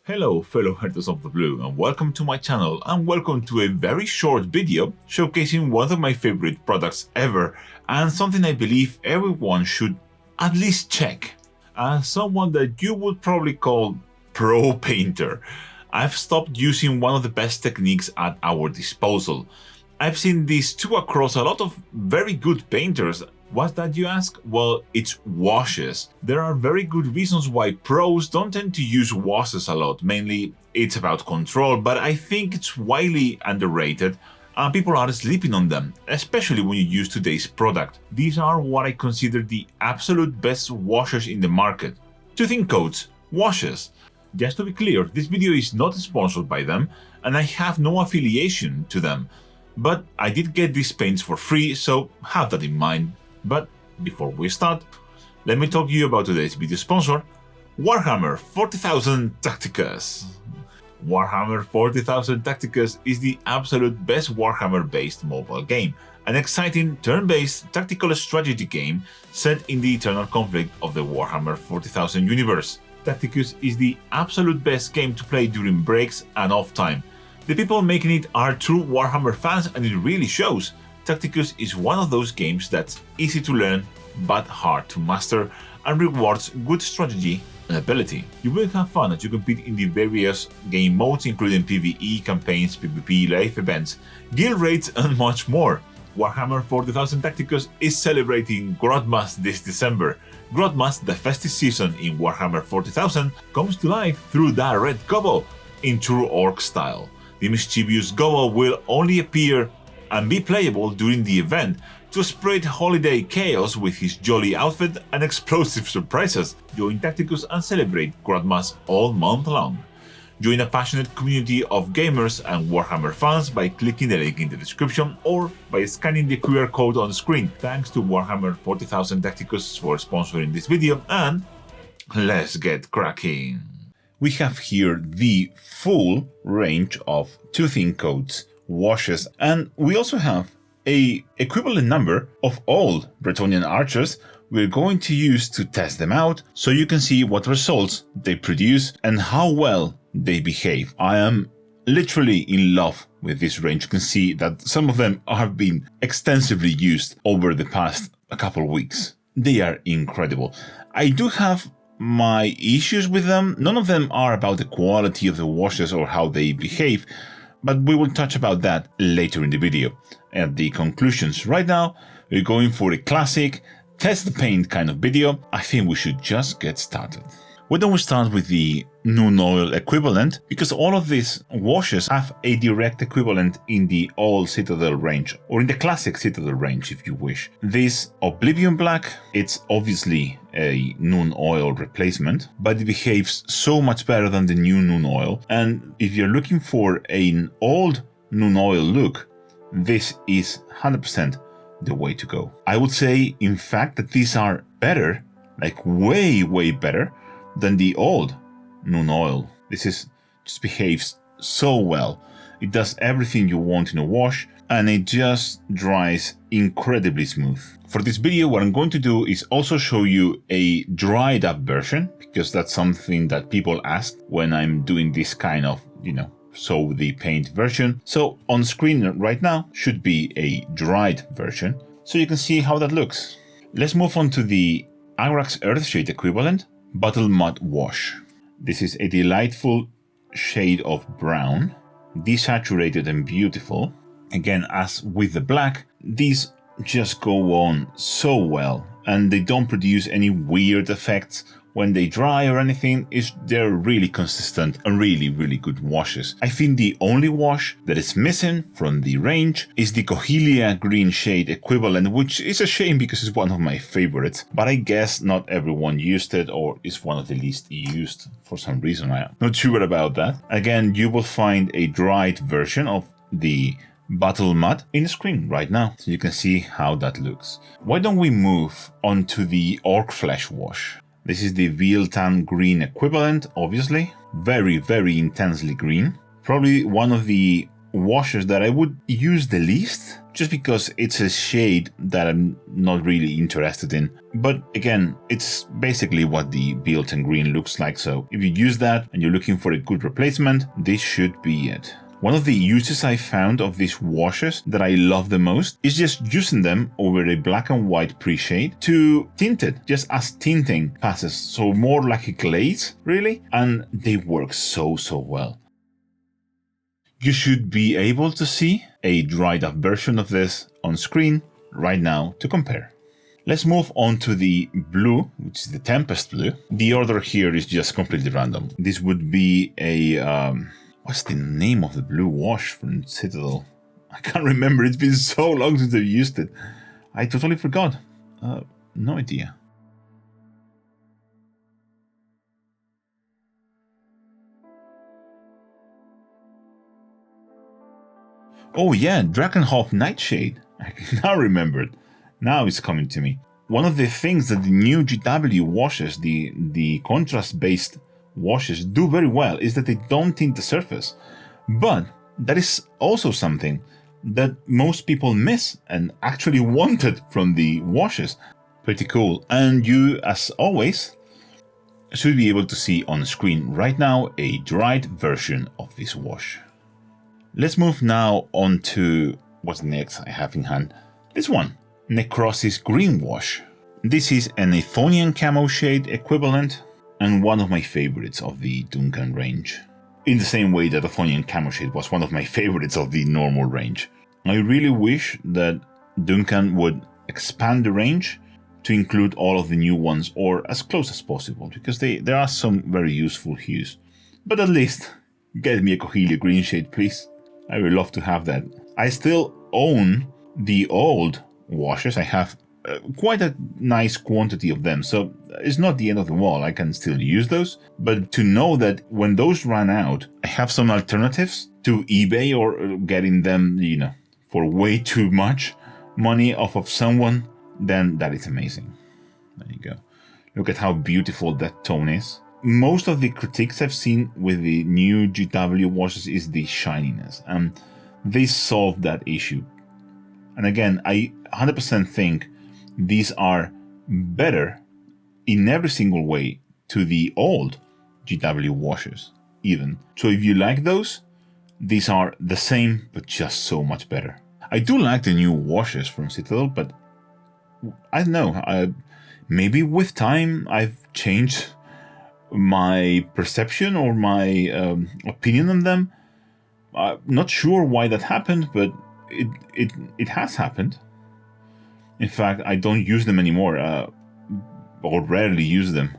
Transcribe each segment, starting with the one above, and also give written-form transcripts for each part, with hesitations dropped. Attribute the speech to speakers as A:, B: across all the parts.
A: Hello fellow Hunters of the Blue and welcome to my channel and welcome to a very short video showcasing one of my favorite products ever and something I believe everyone should at least check. As someone that you would probably call pro painter, I've stopped using one of the best techniques at our disposal. I've seen these two across a lot of very good painters. What's that, you ask? Well, it's washes. There are very good reasons why pros don't tend to use washes a lot. Mainly, it's about control, but I think it's widely underrated and people are sleeping on them, especially when you use today's product. These are what I consider the absolute best washes in the market. Toothing coats, washes. Just to be clear, this video is not sponsored by them and I have no affiliation to them. But I did get these paints for free, so have that in mind. But before we start, let me talk to you about today's video sponsor, Warhammer 40,000 Tacticus. Warhammer 40,000 Tacticus is the absolute best Warhammer-based mobile game, an exciting turn-based tactical strategy game set in the eternal conflict of the Warhammer 40,000 universe. Tacticus is the absolute best game to play during breaks and off time. The people making it are true Warhammer fans and it really shows. Tacticus is one of those games that's easy to learn but hard to master and rewards good strategy and ability. You will have fun as you compete in the various game modes including PvE, campaigns, PvP, live events, guild raids and much more. Warhammer 40,000 Tacticus is celebrating Grotmas this December. Grotmas, the festive season in Warhammer 40,000, comes to life through that red gobbo in true orc style. The mischievous gobbo will only appear and be playable during the event to spread holiday chaos with his jolly outfit and explosive surprises. Join Tacticus and celebrate Grotmas all month long. Join a passionate community of gamers and Warhammer fans by clicking the link in the description or by scanning the QR code on screen. Thanks to Warhammer 40,000 Tacticus for sponsoring this video, and let's get cracking. We have here the full range of toothing coats, washes, and we also have a equivalent number of old Bretonnian archers we're going to use to test them out so you can see what results they produce and how well they behave. I am literally in love with this range. You can see that some of them have been extensively used over the past couple of weeks. They are incredible. I do have my issues with them. None of them are about the quality of the washes or how they behave, but we will touch about that later in the video. At the conclusions, right now, we're going for a classic test the paint kind of video. I think we should just get started. Why don't we start with the Noon Oil equivalent, because all of these washes have a direct equivalent in the old Citadel range, or in the classic Citadel range if you wish. This Oblivion Black, it's obviously a Noon Oil replacement, but it behaves so much better than the new Noon Oil, and if you're looking for an old Noon Oil look, this is 100% the way to go. I would say, in fact, that these are better, like way better, than the old Noon Oil. This just behaves so well. It does everything you want in a wash and it just dries incredibly smooth. For this video, what I'm going to do is also show you a dried up version, because that's something that people ask when I'm doing this kind of, show the paint version. So on screen right now should be a dried version, so you can see how that looks. Let's move on to the Agrax Earthshade equivalent, Battle Mud Wash. This is a delightful shade of brown, desaturated and beautiful. Again, as with the black, these just go on so well and they don't produce any weird effects when they dry or anything. They're really consistent and really good washes. I think the only wash that is missing from the range is the Cohelia green shade equivalent, which is a shame because it's one of my favorites, but I guess not everyone used it, or is one of the least used for some reason. I'm not sure about that. Again, you will find a dried version of the Battle Mud in the screen right now, so you can see how that looks. Why don't we move on to the Orc Flesh wash? This is the Veiltan green equivalent, obviously. Very intensely green. Probably one of the washes that I would use the least, just because it's a shade that I'm not really interested in. But again, it's basically what the built-in green looks like, so if you use that and you're looking for a good replacement, this should be it. One of the uses I found of these washes that I love the most is just using them over a black and white pre-shade to tint it, just as tinting passes, so more like a glaze, really, and they work so well. You should be able to see a dried up version of this on screen right now to compare. Let's move on to the blue, which is the Tempest blue. The order here is just completely random. This would be a, what's the name of the blue wash from Citadel? I can't remember, it's been so long since I've used it. I totally forgot. No idea. Oh yeah, Drakenhof Nightshade. I can now remember it. Now it's coming to me. One of the things that the new GW washes, the contrast-based washes, do very well is that they don't tint the surface. But that is also something that most people miss and actually wanted from the washes. Pretty cool. And you, as always, should be able to see on screen right now a dried version of this wash. Let's move now on to what's next I have in hand. This one, Necrosis Green Wash. This is an Aethonian camo shade equivalent and one of my favorites of the Duncan range. In the same way that Aethonian camo shade was one of my favorites of the normal range. I really wish that Duncan would expand the range to include all of the new ones, or as close as possible, because there are some very useful hues. But at least get me a Cohelia green shade, please. I would love to have that. I still own the old washes. I have quite a nice quantity of them, so it's not the end of the world. I can still use those. But to know that when those run out, I have some alternatives to eBay or getting them, you know, for way too much money off of someone, then that is amazing. There you go. Look at how beautiful that tone is. Most of the critiques I've seen with the new GW washes is the shininess, and they solved that issue. And again, I 100% think these are better in every single way to the old GW washes, even. So if you like those, these are the same, but just so much better. I do like the new washes from Citadel, but I don't know, maybe with time I've changed my perception or my opinion on them. Not sure why that happened, but it has happened. In fact, I don't use them anymore, or rarely use them.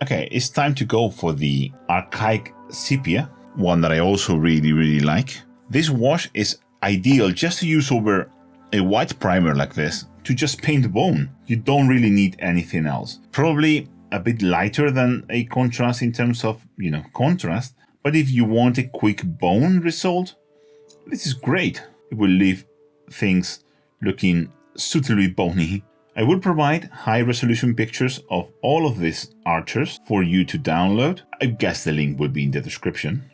A: Okay, it's time to go for the Archaic Sepia, one that I also really like. This wash is ideal just to use over a white primer like this to just paint the bone. You don't really need anything else. Probably a bit lighter than a contrast in terms of, you know, contrast, but if you want a quick bone result, this is great. It will leave things looking suitably bony. I will provide high-resolution pictures of all of these archers for you to download. I guess the link will be in the description.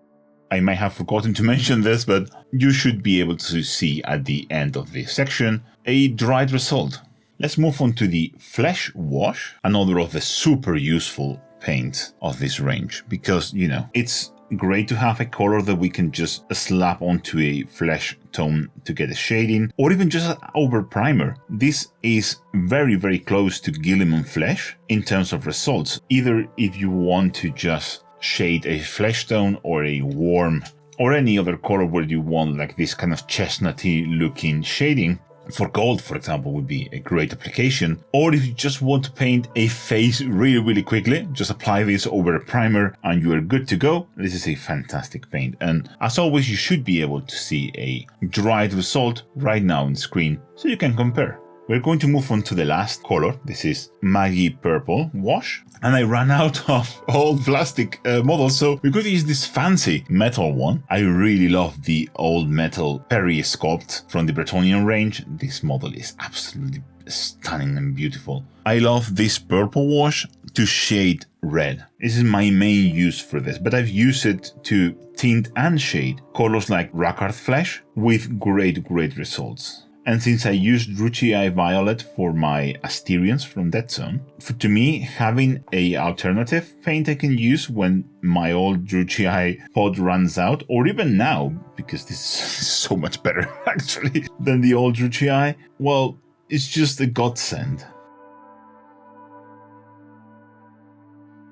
A: I might have forgotten to mention this, but you should be able to see at the end of this section a dried result. Let's move on to the Flesh Wash, another of the super useful paints of this range, because, you know, it's great to have a color that we can just slap onto a flesh tone to get a shading, or even just over primer. This is very close to Guilliman Flesh in terms of results, either if you want to just shade a flesh tone or a warm or any other color where you want like this kind of chestnutty looking shading. For gold, for example, would be a great application. Or if you just want to paint a face really quickly, just apply this over a primer and you are good to go. This is a fantastic paint. And as always, you should be able to see a dried result right now on screen so you can compare. We're going to move on to the last color. This is Maggie Purple Wash. And I ran out of old plastic models, so we're going to use this fancy metal one. I really love the old metal Perry sculpt from the Bretonian range. This model is absolutely stunning and beautiful. I love this purple wash to shade red. This is my main use for this, but I've used it to tint and shade colors like Rackard Flesh with great results. And since I used Druchii Violet for my Asterians from Dead Zone, to me, having a alternative paint I can use when my old Druchii pod runs out, or even now, because this is so much better actually than the old Druchii, well, it's just a godsend.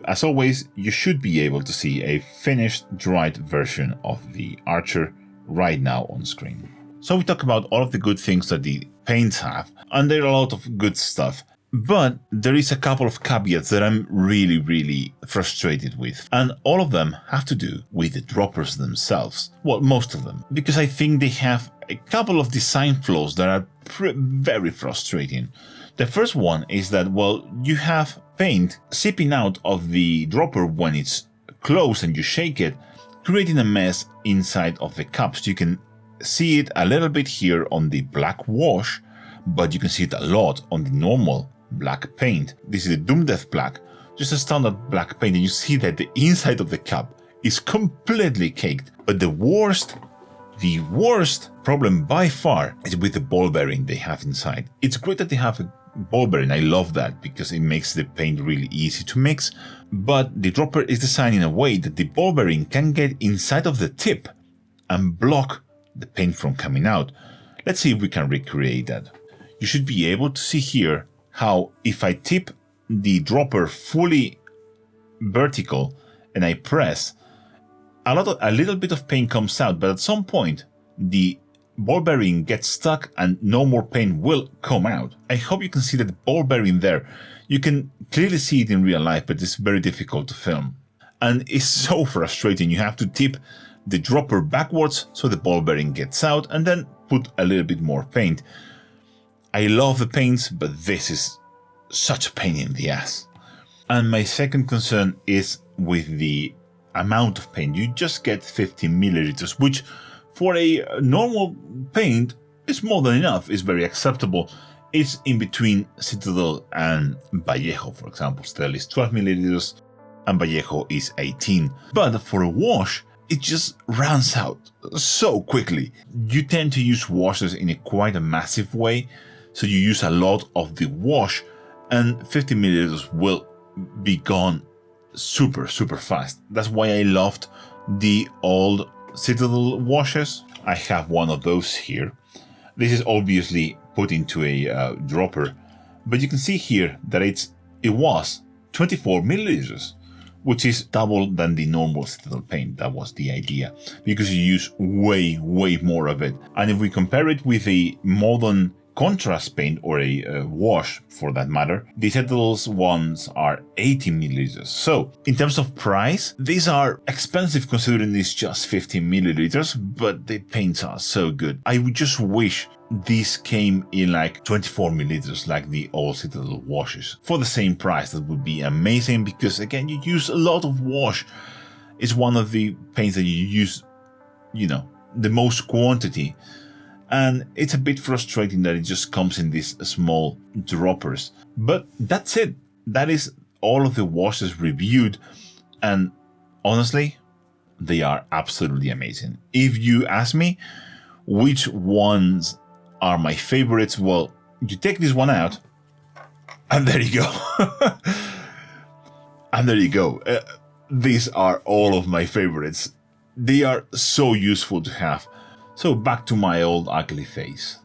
A: As always, you should be able to see a finished, dried version of the Archer right now on screen. So we talk about all of the good things that the paints have, and there are a lot of good stuff. But there is a couple of caveats that I'm really frustrated with, and all of them have to do with the droppers themselves. Well, most of them, because I think they have a couple of design flaws that are very frustrating. The first one is that, well, you have paint seeping out of the dropper when it's closed and you shake it, creating a mess inside of the cups. You can see it a little bit here on the black wash, but you can see it a lot on the normal black paint. This is the Doom Death Black, just a standard black paint, and you see that the inside of the cup is completely caked. But the worst problem by far is with the ball bearing they have inside. It's great that they have a ball bearing, I love that, because it makes the paint really easy to mix, but the dropper is designed in a way that the ball bearing can get inside of the tip and block the paint from coming out. Let's see if we can recreate that. You should be able to see here how if I tip the dropper fully vertical and I press, a little bit of paint comes out, but at some point the ball bearing gets stuck and no more paint will come out. I hope you can see that ball bearing there. You can clearly see it in real life, but it's very difficult to film. And it's so frustrating. You have to tip the dropper backwards so the ball bearing gets out and then put a little bit more paint. I love the paints, but this is such a pain in the ass. And my second concern is with the amount of paint. You just get 50 milliliters, which for a normal paint is more than enough, is very acceptable. It's in between Citadel and Vallejo, for example. Citadel is 12 milliliters and Vallejo is 18. But for a wash, it just runs out so quickly. You tend to use washes in quite a massive way, so you use a lot of the wash, and 50 milliliters will be gone super fast. That's why I loved the old Citadel washes. I have one of those here. This is obviously put into a dropper, but you can see here that it was 24 milliliters. Which is double than the normal Citadel paint. That was the idea, because you use way more of it. And if we compare it with a modern contrast paint, or a wash for that matter, the Citadel's ones are 80 milliliters. So in terms of price, these are expensive considering it's just 50 milliliters, but the paints are so good. I would just wish these came in like 24 milliliters like the old Citadel washes. For the same price, that would be amazing, because again, you use a lot of wash. It's one of the paints that you use, the most quantity. And it's a bit frustrating that it just comes in these small droppers. But that's it. That is all of the washes reviewed. And honestly, they are absolutely amazing. If you ask me which ones are my favorites, well, you take this one out, and there you go. And there you go. These are all of my favorites. They are so useful to have. So back to my old ugly face.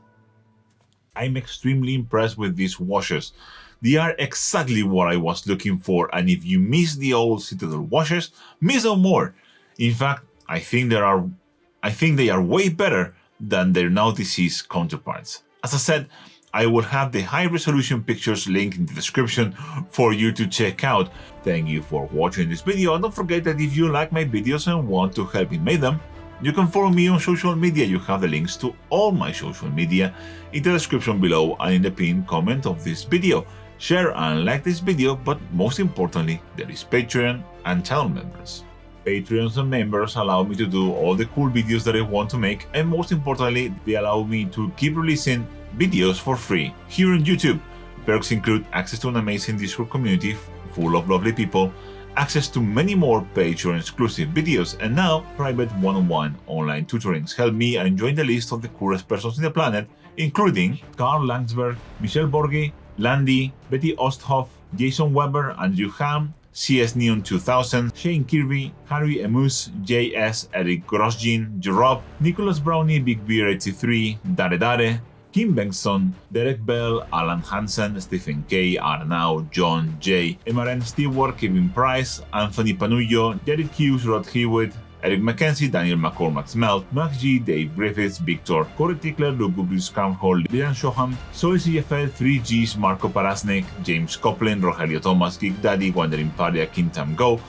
A: I'm extremely impressed with these washes. They are exactly what I was looking for, and if you miss the old Citadel washes, miss no more. In fact, I think they are way better than their now deceased counterparts. As I said, I will have the high resolution pictures linked in the description for you to check out. Thank you for watching this video, and don't forget that if you like my videos and want to help me make them, you can follow me on social media. You have the links to all my social media in the description below and in the pinned comment of this video. Share and like this video, but most importantly, there is Patreon and channel members. Patreons and members allow me to do all the cool videos that I want to make, and most importantly, they allow me to keep releasing videos for free here on YouTube. Perks include access to an amazing Discord community full of lovely people, access to many more Patreon exclusive videos, and now private one-on-one online tutorings. Help me and join the list of the coolest persons in the planet, including Karl Langsberg, Michelle Borghi, Landy, Betty Osthoff, Jason Weber, Andrew Ham, CS Neon 2000, Shane Kirby, Harry Emus, JS, Eric Grosjean, Jerob, Nicholas Brownie, Big Beer 83, Dare Dare, Kim Bengtsson, Derek Bell, Alan Hansen, Stephen K, Arnau, John J, Emaren Stewart, Kevin Price, Anthony Panullo, Jared Hughes, Rod Hewitt, Eric McKenzie, Daniel McCormack Smelt, Max G, Dave Griffiths, Victor, Corey Tickler, Lugubrious Camhall, Liran Shoham, Soy CFL, 3Gs, Marco Parasnik, James Coplin, Rogelio Thomas, Geek Daddy, Wandering Paria, Kintam Go,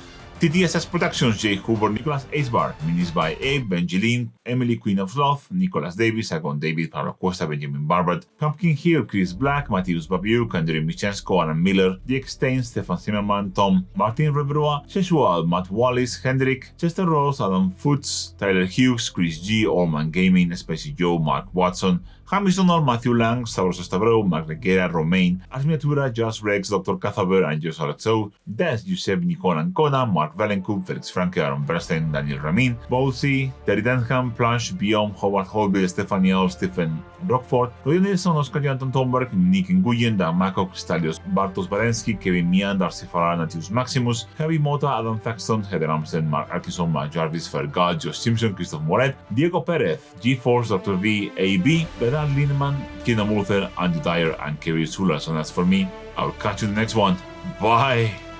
A: TTSS Productions, Jay Hoover, Nicholas Acebar, Minis by Abe, Benjeline, Emily Queen of Sloth, Nicholas Davis, Agon David, Pablo Cuesta, Benjamin Barbart, Pumpkin Hill, Chris Black, Matthias Babiuk, Andrew Michensko, Alan Miller, Jake Stein, Stefan Zimmerman, Tom, Martin Rebrua, Sensual, Matt Wallis, Hendrik, Chester Rose, Adam Foots, Tyler Hughes, Chris G, Allman Gaming, Spicy Joe, Mark Watson, Hamish Donald, Matthew Lang, Stavros Stavro, Mark Reguera, Romain, Asminiatura, Josh Rex, Dr. Cathaber, Anjos Alexo, Des, Giuseppe Nicole Ancona, Mark Valencoop, Felix Franke, Aaron Bernstein, Daniel Ramin, Bowsy, Terry Denham, Planche, Biom, Howard Holby, Stephanie Au, Stephen Rockford, Roy Nilsson, Oscar Anton Thomberg, Nick Nguyen, Dan Mako, Stalios, Bartos Barensky, Kevin Mian, Darcy Farrar, Natius Maximus, Javi Mota, Adam Thaxton, Heather Amsen, Mark Atkinson, Matt Jarvis, Fergal, Josh Simpson, Christoph Moret, Diego Perez, G-Force, Dr. V, AB, Bernard Lineman, Kingdom Luther, Andrew Dyer, and Kevin Sula. So that's for me. I'll catch you in the next one. Bye!